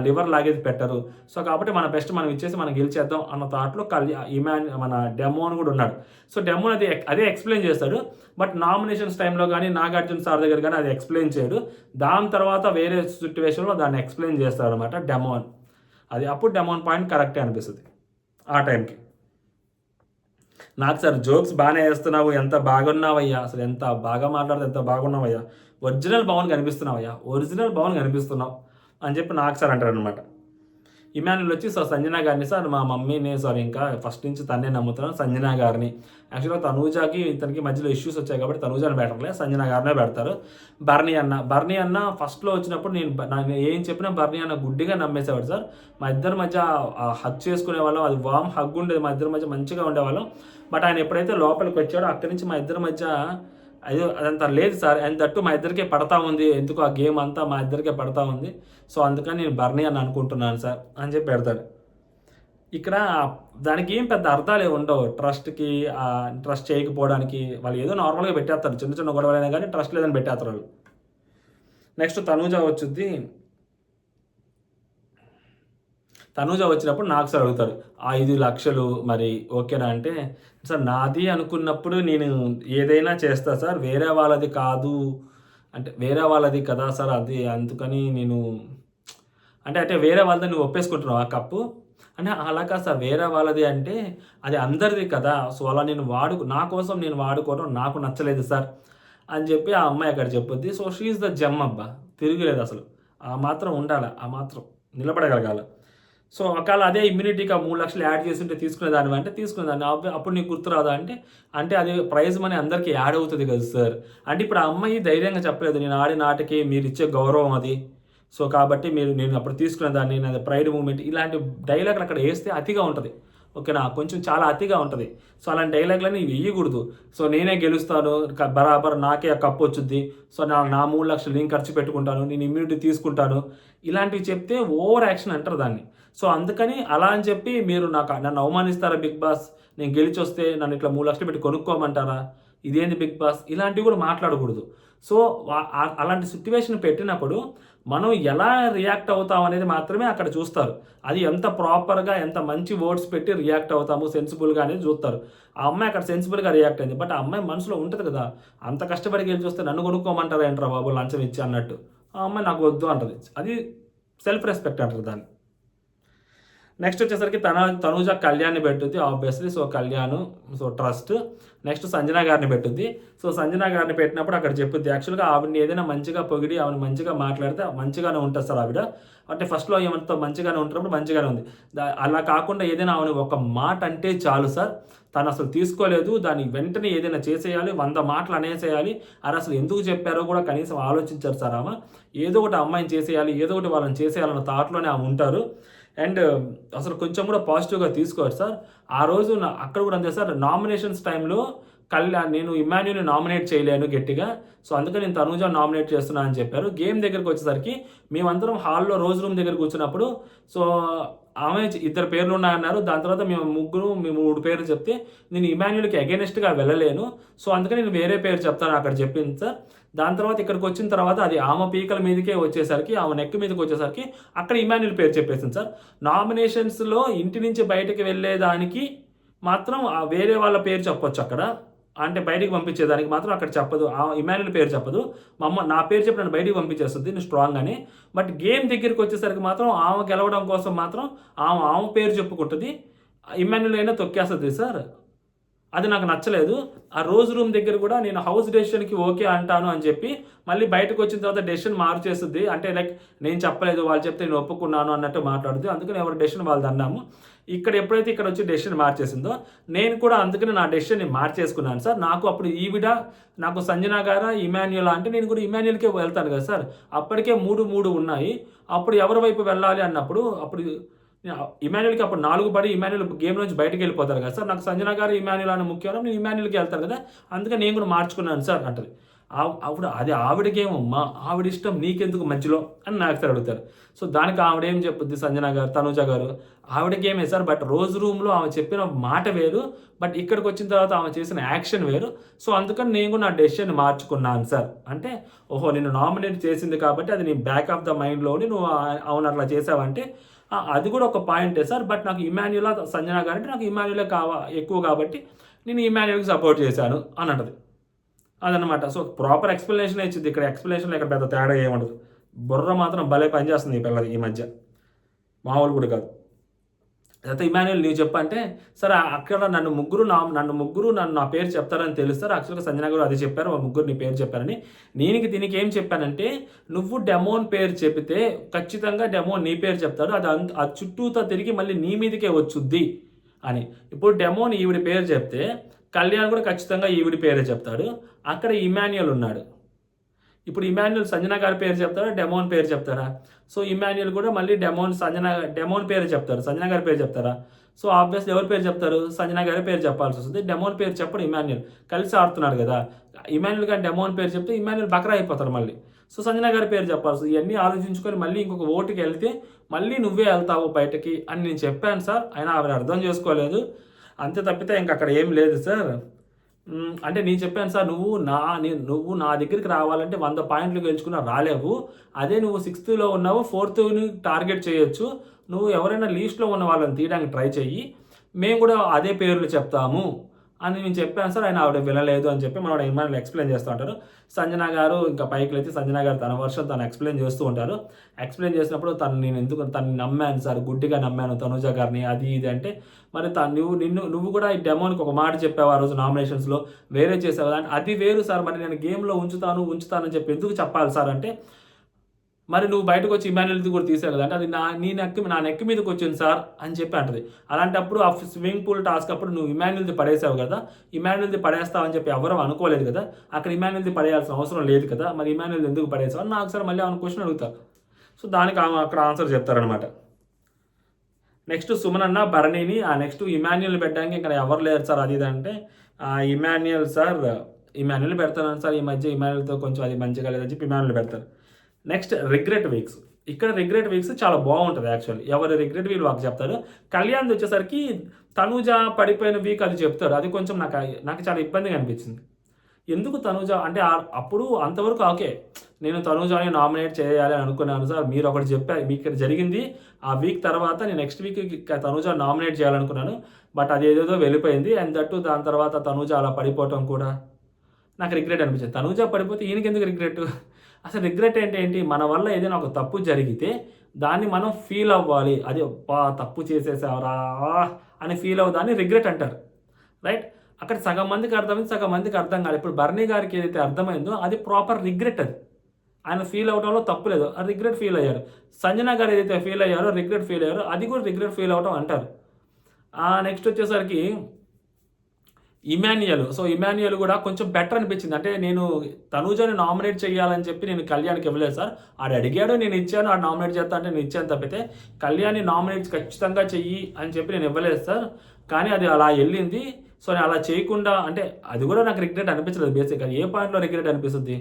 లివర్ లాగేది పెట్టరు. సో కాబట్టి మన బెస్ట్ మనం ఇచ్చేసి మనం గెలిచేద్దాం అన్న థాట్లో మన డెమోన్ కూడా ఉన్నాడు. సో డెమోన్ అదే ఎక్స్ప్లెయిన్ చేస్తాడు. బట్ నామినేషన్స్ టైంలో కానీ నాగార్జున సార్ దగ్గర కానీ అది ఎక్స్ప్లెయిన్ చేయడు. దాని తర్వాత వేరే సిచ్యువేషన్లో దాన్ని ఎక్స్ప్లెయిన్ చేస్తాడు అనమాట డెమోన్. అది అప్పుడు డెమోన్ పాయింట్ కరెక్టే అనిపిస్తుంది ఆ టైంకి. నాకు సార్ జోక్స్ బాగానే వేస్తున్నావు, ఎంత బాగున్నావయ్యా, అసలు ఎంత బాగా మాట్లాడితే ఎంత బాగున్నావయ్యా, ఒరిజినల్ బాగుని కనిపిస్తున్నావయ్యా, ఒరిజినల్ బాగుని కనిపిస్తున్నావు అని చెప్పి నాకు సార్ అంటారు అనమాట. ఇమాన్యుల్ వచ్చి సార్ సంజన గారిని సార్ మా మమ్మీని సార్ ఇంకా ఫస్ట్ నుంచి తన్నే నమ్ముతున్నాను సంజన గారిని. యాక్చువల్గా తనూజాకి ఇతనికి మధ్యలో ఇష్యూస్ వచ్చాయి కాబట్టి తనూజాని పెట్టట్లే, సంజన గారినే పెడతారు. బర్నీ అన్న ఫస్ట్లో వచ్చినప్పుడు నేను ఏం చెప్పినా బర్నీ అన్న గుడ్డిగా నమ్మేసేవాడు సార్. మా ఇద్దరి మధ్య హగ్ చేసుకునే వాళ్ళం, అది వామ్ హగ్ ఉండేది, మా ఇద్దరి మధ్య మంచిగా ఉండేవాళ్ళం. బట్ ఆయన ఎప్పుడైతే లోపలికి వచ్చాడో అక్కడి నుంచి మా ఇద్దరి మధ్య అదంతా లేదు సార్. అండ్ దట్టు మా ఇద్దరికే పడతా ఉంది, ఎందుకు ఆ గేమ్ అంతా మా ఇద్దరికే పడతా ఉంది. సో అందుకని నేను బర్నీ అని అనుకుంటున్నాను సార్ అని చెప్పి పెడతాడు. ఇక్కడ దానికి ఏం పెద్ద అర్థాలు ఉండవు. ట్రస్ట్ చేయకపోవడానికి వాళ్ళు ఏదో నార్మల్గా పెట్టేస్తారు, చిన్న చిన్న గొడవలైనా కానీ ట్రస్ట్ లేదని పెట్టేస్తారు వాళ్ళు. నెక్స్ట్ తనూజ వచ్చినప్పుడు నాకు సార్ అడుగుతాడు 5 లక్షలు మరి ఓకేనా అంటే, సార్ నాది అనుకున్నప్పుడు నేను ఏదైనా చేస్తా సార్, వేరే వాళ్ళది కాదు అంటే వేరే వాళ్ళది కదా సార్, అది అందుకని నేను అంటే వేరే వాళ్ళది నువ్వు ఒప్పేసుకుంటున్నావు ఆ కప్పు అంటే అలా కాదు సార్, వేరే వాళ్ళది అంటే అది అందరిది కదా, సో అలా నేను నా కోసం నేను వాడుకోవడం నాకు నచ్చలేదు సార్ అని చెప్పి ఆ అమ్మాయి అక్కడ చెప్పుద్ది. సో షీఈ్ ద జమ్ అబ్బా, తిరగలేదు అసలు. ఆ మాత్రం ఉండాలి, ఆ మాత్రం నిలబడగలగాలి. సో ఒకవేళ అదే ఇమ్యూనిటీకి ఆ 3,00,000 యాడ్ చేస్తుంటే తీసుకునేదాన్ని అంటే తీసుకునేదాన్ని. అప్పుడు నీకు గుర్తురాదా అంటే, అంటే అది ప్రైజ్ మనీ అందరికీ యాడ్ అవుతుంది కదా సార్. అంటే ఇప్పుడు ఆ అమ్మాయి ధైర్యంగా చెప్పలేదు, నేను ఆడిన ఆటకి మీరిచ్చే గౌరవం అది. సో కాబట్టి నేను అప్పుడు తీసుకునేదాన్ని, నాది ప్రైడ్ మూమెంట్, ఇలాంటి డైలాగులు అక్కడ వేస్తే అతిగా ఉంటుంది. ఓకేనా, కొంచెం చాలా అతిగా ఉంటుంది. సో అలాంటి డైలాగులని వేయకూడదు. సో నేనే గెలుస్తాను, బరాబర్ నాకే ఆ కప్ వచ్చుద్ది, సో నా 3,00,000 నేను ఖర్చు పెట్టుకుంటాను, నేను ఇమ్యూనిటీ తీసుకుంటాను, ఇలాంటివి చెప్తే ఓవర్ యాక్షన్ అంటారు దాన్ని. సో అందుకని అలా అని చెప్పి మీరు నన్ను అవమానిస్తారా బిగ్ బాస్, నేను గెలిచి వస్తే నన్ను ఇట్లా 3,00,000 పెట్టి కొనుక్కోమంటారా, ఇదేంది బిగ్ బాస్, ఇలాంటివి కూడా మాట్లాడకూడదు. సో అలాంటి సిట్యువేషన్ పెట్టినప్పుడు మనం ఎలా రియాక్ట్ అవుతాం అనేది మాత్రమే అక్కడ చూస్తారు. అది ఎంత ప్రాపర్గా ఎంత మంచి వర్డ్స్ పెట్టి రియాక్ట్ అవుతాము సెన్సిబుల్గా అనేది చూస్తారు. ఆ అమ్మాయి అక్కడ సెన్సిబుల్గా రియాక్ట్ అయింది. బట్ ఆ అమ్మాయి మనసులో ఉంటుంది కదా, అంత కష్టపడి గెలిచి వస్తే నన్ను కొనుక్కోమంటారా ఏంట్రా బాబు లంచం ఇచ్చి అన్నట్టు. ఆ అమ్మాయి నాకు వద్దు అంటది. అది సెల్ఫ్ రెస్పెక్ట్ అంటారు దాన్ని. నెక్స్ట్ వచ్చేసరికి తనూజ కళ్యాణ్ని పెట్టుద్ది obviously. So Kalyan, so trust. Next Sanjana గారిని పెట్టుద్ది. సో సంజన గారిని పెట్టినప్పుడు అక్కడ చెప్పుద్ది, యాక్చువల్గా ఆవిడని ఏదైనా మంచిగా పొగిడి ఆవిడ మంచిగా మాట్లాడితే మంచిగానే ఉంటుంది సార్ ఆవిడ. అంటే ఫస్ట్లో ఏమంతా మంచిగానే ఉంటున్నప్పుడు మంచిగానే ఉంది. అలా కాకుండా ఏదైనా ఆవిడ ఒక మాట అంటే చాలు సార్, తను అసలు తీసుకోలేదు, దాన్ని వెంటనే ఏదైనా చేసేయాలి, 100 మాటలు అనేసేయాలి. అది అసలు ఎందుకు చెప్పారో కూడా కనీసం ఆలోచించారు సార్ ఆమె. ఏదో ఒకటి అమ్మాయిని చేసేయాలి, ఏదో ఒకటి వాళ్ళని చేసేయాలన్న థాట్లోనే ఆమె ఉంటారు. అండ్ అసలు కొంచెం కూడా పాజిటివ్గా తీసుకోరు సార్. ఆ రోజు అక్కడ కూడా అంతే సార్, నామినేషన్స్ టైంలో నేను ఇమాన్యుల్ని నామినేట్ చేయలేను గట్టిగా, సో అందుకని నేను తనూజ నామినేట్ చేస్తున్నా అని చెప్పారు. గేమ్ దగ్గరికి వచ్చేసరికి మేమందరం హాల్లో రోజ్ రూమ్ దగ్గర కూర్చున్నప్పుడు, సో ఆమె 2 పేర్లు ఉన్నాయన్నారు. దాని తర్వాత మేము 3 పేర్లు చెప్తే నేను ఇమాన్యుల్కి అగెనిస్ట్గా వెళ్ళలేను, సో అందుకని నేను వేరే పేరు చెప్తాను అక్కడ చెప్పింది సార్. దాని తర్వాత ఇక్కడికి వచ్చిన తర్వాత అది ఆమె పీకల మీదకే వచ్చేసరికి, ఆమె నెక్ మీదకి వచ్చేసరికి అక్కడ ఇమాన్యుల్ పేరు చెప్పేసింది సార్. నామినేషన్స్లో ఇంటి నుంచి బయటకు వెళ్ళేదానికి మాత్రం వేరే వాళ్ళ పేరు చెప్పొచ్చు అక్కడ, అంటే బయటికి పంపించేదానికి మాత్రం అక్కడ చెప్పదు, ఇమాన్యుల్ పేరు చెప్పదు. నా పేరు చెప్పి నన్ను బయటికి పంపించేస్తుంది నేను స్ట్రాంగ్ అని. బట్ గేమ్ దగ్గరికి వచ్చేసరికి మాత్రం ఆమె గెలవడం కోసం మాత్రం ఆమె పేరు చెప్పుకుంటుంది, ఇమాన్యుల్ అయినా తొక్కేస్తుంది సార్. అది నాకు నచ్చలేదు. ఆ రోజ్ రూమ్ దగ్గర కూడా నేను హౌస్ డెసిషన్కి ఓకే అంటాను అని చెప్పి మళ్ళీ బయటకు వచ్చిన తర్వాత డెసిషన్ మార్చేస్తుంది. అంటే లైక్ నేను చెప్పలేదు, వాళ్ళు చెప్తే నేను ఒప్పుకున్నాను అన్నట్టు మాట్లాడుతుంది. అందుకని ఎవరి డెసిషన్ వాళ్ళది అన్నాము. ఇక్కడ ఎప్పుడైతే ఇక్కడ వచ్చి డెసిషన్ మార్చేసిందో నేను కూడా అందుకని నా డెసిషన్ని మార్చేసుకున్నాను సార్. నాకు అప్పుడు నాకు సంజన గారా ఇమాన్యుల్ అంటే నేను కూడా ఇమాన్యుల్కే వెళ్తాను కదా సార్. అప్పటికే 3 ఉన్నాయి. అప్పుడు ఎవరి వైపు వెళ్ళాలి అన్నప్పుడు అప్పుడు ఇమాన్యుల్కి అప్పుడు 4 పడి ఇమాన్యుల్ గేమ్ నుంచి బయటకు వెళ్ళిపోతారు కదా సార్. నాకు సంజన గారు ఇమాన్యుల్ అని ముఖ్యం, నేను ఇమాన్యుల్కి వెళ్తాను కదా, అందుకని నేను కూడా మార్చుకున్నాను సార్ అంటది. అప్పుడు అది ఆవిడ గేమ్ అమ్మా, ఆవిడ ఇష్టం, నీకెందుకు మధ్యలో అని నాకు సార్ అడుగుతారు. సో దానికి ఆవిడేం చెప్పుద్ది సంజన గారు, తనూజ గారు, ఆవిడ గేమే సార్. బట్ రోజు రూమ్లో ఆమె చెప్పిన మాట వేరు, బట్ ఇక్కడికి వచ్చిన తర్వాత ఆమె చేసిన యాక్షన్ వేరు. సో అందుకని నేను కూడా నా డెసిషన్ మార్చుకున్నాను సార్. అంటే ఓహో నిన్ను నామినేట్ చేసింది కాబట్టి అది నీ బ్యాక్ ఆఫ్ ద మైండ్లోని నువ్వు అవును అట్లా చేసావంటే అది కూడా ఒక పాయింటే సార్. బట్ నాకు ఇమాన్యుల్ సంజన గారు అంటే నాకు ఇమాన్యులే ఎక్కువ కాబట్టి నేను ఇమాన్యుల్కి సపోర్ట్ చేశాను అని అంటది. అదనమాట. సో ప్రాపర్ ఎక్స్ప్లెనేషన్ ఇచ్చింది. ఇక్కడ ఎక్స్ప్లెనేషన్లో ఇక్కడ పెద్ద తేడా ఏముండదు. బుర్ర మాత్రం భలే పనిచేస్తుంది ఈ పిల్లది ఈ మధ్య, మామూలు కూడా కాదు. అయితే ఇమాన్యుల్ నీవు చెప్పంటే సరే అక్కడ నన్ను ముగ్గురు నా పేరు చెప్తారని తెలుస్తారు. యాక్చువల్గా సంజన గారు అది చెప్పారు, ముగ్గురు నీ పేరు చెప్పారని. దీనికి ఏం చెప్పానంటే, నువ్వు డెమోన్ పేరు చెబితే ఖచ్చితంగా డెమోన్ నీ పేరు చెప్తాడు, అది చుట్టూతో తిరిగి మళ్ళీ నీ మీదకే వచ్చుద్ది అని. ఇప్పుడు డెమోన్ ఈవిడి పేరు చెప్తే కళ్యాణ్ కూడా ఖచ్చితంగా ఈవిడి పేరే చెప్తాడు. అక్కడ ఇమాన్యుల్ ఉన్నాడు. ఇప్పుడు ఇమాన్యుల్ సంజన గారి పేరు చెప్తారా, డెమోన్ పేరు చెప్తారా? సో ఇమాన్యుల్ కూడా మళ్ళీ డెమోన్ పేరు చెప్తారు, సంజన గారి పేరు చెప్తారా? సో ఆబ్వియస్లీ ఎవరి పేరు చెప్తారు? సంజన గారి పేరు చెప్పాల్సి వస్తుంది. డెమోన్ పేరు చెప్పడు ఇమాన్యుల్, కలిసి ఆడుతున్నారు కదా. ఇమాన్యుల్ గారు డెమోన్ పేరు చెప్తే ఇమాన్యుల్ బకరా అయిపోతారు మళ్ళీ. సో సంజన గారి పేరు చెప్పాల్సి, ఇవన్నీ ఆలోచించుకొని మళ్ళీ ఇంకొక ఓటుకి వెళ్తే మళ్ళీ నువ్వే వెళ్తావు బయటకి అని నేను చెప్పాను సార్. అయినా ఆవిడ అర్థం చేసుకోలేదు, అంతే తప్పితే ఇంక అక్కడ ఏం లేదు సార్. అంటే నేను చెప్పాను సార్, నువ్వు నా దగ్గరికి రావాలంటే 100 పాయింట్లు గెలుచుకున్నా రాలేవు. అదే నువ్వు 6th ఉన్నావు, 4th టార్గెట్ చేయొచ్చు. నువ్వు ఎవరైనా లీస్ట్లో ఉన్న వాళ్ళని తీయడానికి ట్రై చెయ్యి, మేము కూడా అదే పేర్లు చెప్తాము అని నేను చెప్పాను సార్. ఆయన ఆవిడ వినలేదు అని చెప్పి మనం ఇమాన్యుల్ ఎక్స్ప్లెయిన్ చేస్తూ ఉంటారు. సంజన గారు ఇంకా పైకి లేచి సంజన గారు తన వర్షన్ తను ఎక్స్ప్లెయిన్ చేస్తూ ఉంటారు. ఎక్స్ప్లెయిన్ చేసినప్పుడు తను నమ్మాను సార్, గుడ్డిగా నమ్మాను తనూజ గారిని, అది ఇది అంటే మరి నువ్వు కూడా ఈ డెమోనికి ఒక మాట చెప్పావు ఆ రోజు నామినేషన్స్లో, వేరే చేసావు అంటే అది వేరు సార్. మరి నేను గేమ్లో ఉంచుతానని చెప్పి ఎందుకు చెప్పాలి సార్ అంటే, మరి నువ్వు బయటకు వచ్చి ఇమాన్యుల్ది కూడా తీసావు కదా అంటే అది నా నెక్ మీదకి వచ్చింది సార్ అని చెప్పి అంటది. అలాంటప్పుడు ఆ స్విమ్మింగ్ పూల్ టాస్క్ అప్పుడు నువ్వు ఇమాన్యుల్ది పడేసావు కదా, ఇమాన్యుల్ది పడేస్తావు అని చెప్పి ఎవరు అనుకోలేదు కదా, అక్కడ ఇమాన్యుల్ది పడేయాల్సిన అవసరం లేదు కదా, మరి ఇమాన్యుల్ది ఎందుకు పడేసావు అని నాకు సార్ మళ్ళీ ఆమె క్వశ్చన్ అడుగుతారు. సో దానికి ఆమె అక్కడ ఆన్సర్ చెప్తారనమాట. నెక్స్ట్ సుమనన్న భరణిని నెక్స్ట్ ఇమాన్యుల్ పెట్టడానికి ఇక్కడ ఎవరు లేరు సార్ అది ఇది అంటే ఇమాన్యుల్ సార్ ఇమాన్యుల్ పెడతాను సార్, ఈ మధ్య ఇమాన్యుల్తో కొంచెం అది మంచిగా లేదని చెప్పి ఇమాన్యుల్ పెడతారు. Next regret weeks. ఇక్కడ రిగ్రెట్ వీక్స్ చాలా బాగుంటుంది యాక్చువల్లీ. ఎవరు రిగ్రెట్ వీక్ వాళ్ళకి చెప్తారు. కళ్యాణ్ వచ్చేసరికి తనుజ పడిపోయిన వీక్ అది చెప్తారు. అది కొంచెం నాకు చాలా ఇబ్బందిగా అనిపించింది. ఎందుకు తనుజ అంటే అప్పుడు అంతవరకు ఓకే నేను తనుజాని నామినేట్ చేయాలి అని అనుకున్నాను సార్, మీరు ఒకటి చెప్పారు, మీకు ఇక్కడ జరిగింది ఆ వీక్ తర్వాత నేను నెక్స్ట్ వీక్ తనుజ నామినేట్ చేయాలనుకున్నాను, బట్ అది ఏదేదో వెళ్ళిపోయింది. అండ్ దట్టు దాని తర్వాత తనుజ అలా పడిపోవటం కూడా నాకు రిగ్రెట్ అనిపించింది. తనుజ పడిపోతే ఈయనకి ఎందుకు రిగ్రెట్? అసలు రిగ్రెట్ ఏంటి? మన వల్ల ఏదైనా ఒక తప్పు జరిగితే దాన్ని మనం ఫీల్ అవ్వాలి. అది తప్పు చేసేసావరా అని ఫీల్ అవ్వదాన్ని రిగ్రెట్ అంటారు, రైట్? అక్కడ సగం మందికి అర్థమైంది, సగం మందికి అర్థం కాదు. ఇప్పుడు బర్నీ గారికి ఏదైతే అర్థమైందో అది ప్రాపర్ రిగ్రెట్. అది ఆయన ఫీల్ అవడంలో తప్పు లేదు, అది రిగ్రెట్ ఫీల్ అయ్యారు. సంజన గారు ఏదైతే ఫీల్ అయ్యారో రిగ్రెట్ ఫీల్ అయ్యారో అది కూడా రిగ్రెట్ ఫీల్ అవడం అంటారు. నెక్స్ట్ వచ్చేసరికి ఇమాన్యుయల్. సో ఇమాన్యుయల్ కూడా కొంచెం బెటర్ అనిపించింది. అంటే నేను తనూజని నామినేట్ చేయాలని చెప్పి నేను కళ్యాణ్కి ఇవ్వలేదు సార్, ఆడు అడిగాడు నేను ఇచ్చాను, ఆడు నామినేట్ చేస్తా అంటే నేను ఇచ్చాను తప్పితే కళ్యాణ్ని నామినేట్ ఖచ్చితంగా చెయ్యి అని చెప్పి నేను ఇవ్వలేదు సార్. కానీ అది అలా వెళ్ళింది. సో నేను అలా చేయకుండా అంటే అది కూడా నాకు రిగ్రెట్ అనిపించలేదు. బేసిక్గా ఏ పాయింట్లో రిగ్రెట్ అనిపిస్తుంది?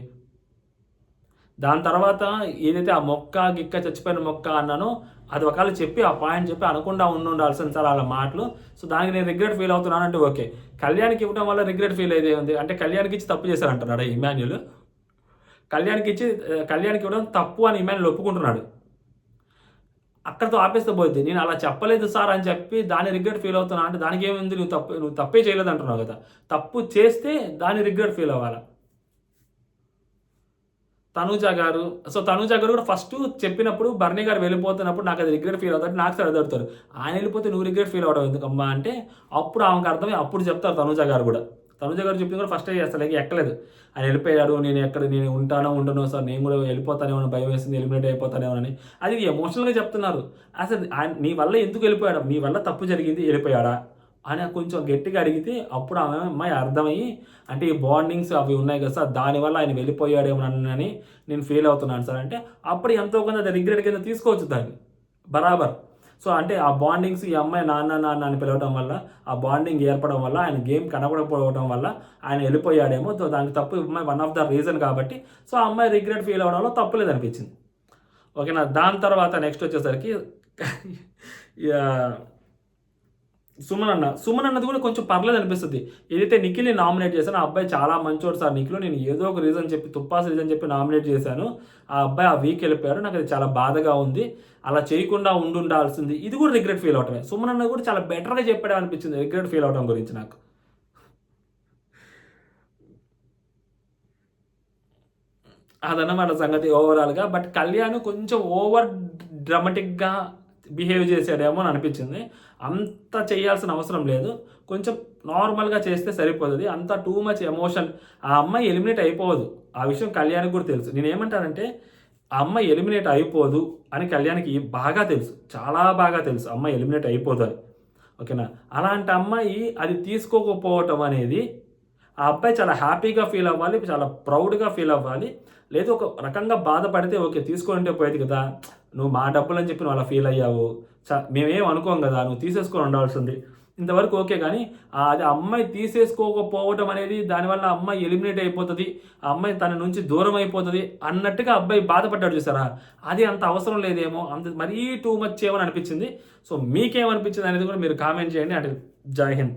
దాని తర్వాత ఏదైతే ఆ మొక్క గిక్క చచ్చిపోయిన మొక్క అన్నానో అది ఒకవేళ చెప్పి ఆ పాయింట్ చెప్పి అనకుండా ఉండాల్సింది సార్ అలా మాటలు. సో దానికి నేను రిగ్రెట్ ఫీల్ అవుతున్నాను అంటే ఓకే. కళ్యాణ్కి ఇవ్వడం వల్ల రిగ్రెట్ ఫీల్ అయ్యేది ఉంది అంటే కళ్యాణ్కి ఇచ్చి తప్పు చేశారంటున్నాడు ఇమాన్యుల్. కళ్యాణ్కి ఇవ్వడం తప్పు అని ఇమాన్యుల్ ఒప్పుకుంటున్నాడు. అక్కడితో ఆపేస్తే పోద్ది. నేను అలా చెప్పలేదు సార్ అని చెప్పి దాన్ని రిగ్రెట్ ఫీల్ అవుతున్నా అంటే దానికి ఏముంది? నువ్వు తప్పే చేయలేదు అంటున్నావు కదా. తప్పు చేస్తే దాన్ని రిగ్రెట్ ఫీల్ అవ్వాలి. తనూజ గారు కూడా ఫస్ట్ చెప్పినప్పుడు బర్నీ గారు వెళ్ళిపోతున్నప్పుడు నాకు అది రిగ్రెట్ ఫీల్ అవుతుంది, నాకు సార్ అడుగుతారు ఆయన వెళ్ళిపోతే నువ్వు రిగ్రెట్ ఫీల్ అవడం ఎందుకమ్మా అంటే అప్పుడు ఆమెకు అర్థమై అప్పుడు చెప్తారు. తనూజ గారు చెప్పింది కూడా ఫస్ట్ అసలు ఎక్కలేదు. ఆయన వెళ్ళిపోయాడు, నేను ఉంటానో ఉండనో సార్, నేను కూడా వెళ్ళిపోతానేమో భయం వేసింది, ఎలిమినేట్ అయిపోతానేమో అని. అది ఎమోషనల్గా చెప్తున్నారు. అసలు ఆయన నీ వల్ల ఎందుకు వెళ్ళిపోయాడు, నీ వల్ల తప్పు జరిగింది వెళ్ళిపోయాడా అని కొంచెం గట్టిగా అడిగితే అప్పుడు ఆమె అమ్మాయి అర్థమయ్యి అంటే ఈ బాండింగ్స్ అవి ఉన్నాయి కదా సార్ దానివల్ల ఆయన వెళ్ళిపోయాడేమోనని నేను ఫీల్ అవుతున్నాను సార్ అంటే అప్పుడు ఎంతో కొంత అది రిగ్రెట్ కింద తీసుకోవచ్చు దాన్ని బరాబర్. సో అంటే ఆ బాండింగ్స్ ఈ అమ్మాయి నాన్న అని పిలవడం వల్ల ఆ బాండింగ్ ఏర్పడడం వల్ల ఆయన గేమ్ కనబడకపోవడం వల్ల ఆయన వెళ్ళిపోయాడేమో. దానికి తప్పు అమ్మాయి వన్ ఆఫ్ ద రీజన్ కాబట్టి సో ఆ అమ్మాయి రిగ్రెట్ ఫీల్ అవ్వడంలో తప్పు లేదనిపించింది. ఓకేనా. దాని తర్వాత నెక్స్ట్ వచ్చేసరికి సుమన్ అన్నది కూడా కొంచెం పర్లేదు అనిపిస్తుంది. ఏదైతే నిఖిల్ని నామినేట్ చేశానో ఆ అబ్బాయి చాలా మంచోడు సార్, నిఖిల్ నేను ఏదో ఒక రీజన్ చెప్పి తుప్పాస్ రీజన్ చెప్పి నామినేట్ చేశాను, ఆ అబ్బాయి ఆ వీక్ వెళ్ళిపోయాడు, నాకు అది చాలా బాధగా ఉంది, అలా చేయకుండా ఉండాల్సింది. ఇది కూడా రిగ్రెట్ ఫీల్ అవటమే. సుమన్ అన్నది కూడా చాలా బెటర్గా చెప్పాడే అనిపించింది రిగ్రెట్ ఫీల్ అవడం గురించి నాకు. అదన్నమాట సంగతి ఓవరాల్గా. బట్ కళ్యాణ్ కొంచెం ఓవర్ డ్రామాటిక్గా బిహేవ్ చేసాడేమో అని అనిపించింది. అంత చేయాల్సిన అవసరం లేదు, కొంచెం నార్మల్గా చేస్తే సరిపోతుంది. అంత టూ మచ్ ఎమోషన్. ఆ అమ్మాయి ఎలిమినేట్ అయిపోదు, ఆ విషయం కళ్యాణ్కి కూడా తెలుసు. నేనేమంటానంటే ఆ అమ్మాయి ఎలిమినేట్ అయిపోదు అని కళ్యాణ్కి బాగా తెలుసు, చాలా బాగా తెలుసు అమ్మాయి ఎలిమినేట్ అయిపోదు అని. ఓకేనా. అలాంటి అమ్మాయి అది తీసుకోకపోవటం అనేది ఆ అబ్బాయి చాలా హ్యాపీగా ఫీల్ అవ్వాలి, చాలా ప్రౌడ్గా ఫీల్ అవ్వాలి. లేదు ఒక రకంగా బాధపడితే ఓకే తీసుకుంటే పోయేది కదా, నువ్వు మా డబ్బులు అని చెప్పి నువ్వు అలా ఫీల్ అయ్యావు, మేమేం అనుకోం కదా, నువ్వు తీసేసుకొని ఉండాల్సింది ఇంతవరకు ఓకే. కానీ అది అమ్మాయి తీసేసుకోకపోవటం అనేది దానివల్ల అమ్మాయి ఎలిమినేట్ అయిపోతుంది, ఆ అమ్మాయి తన నుంచి దూరం అయిపోతుంది అన్నట్టుగా అబ్బాయి బాధపడ్డాడు చూసారా, అది అంత అవసరం లేదేమో, అంత మరీ టూ మచ్ ఏమని అనిపించింది. సో మీకేమనిపించింది అనేది కూడా మీరు కామెంట్ చేయండి. అంటే జై హింద్.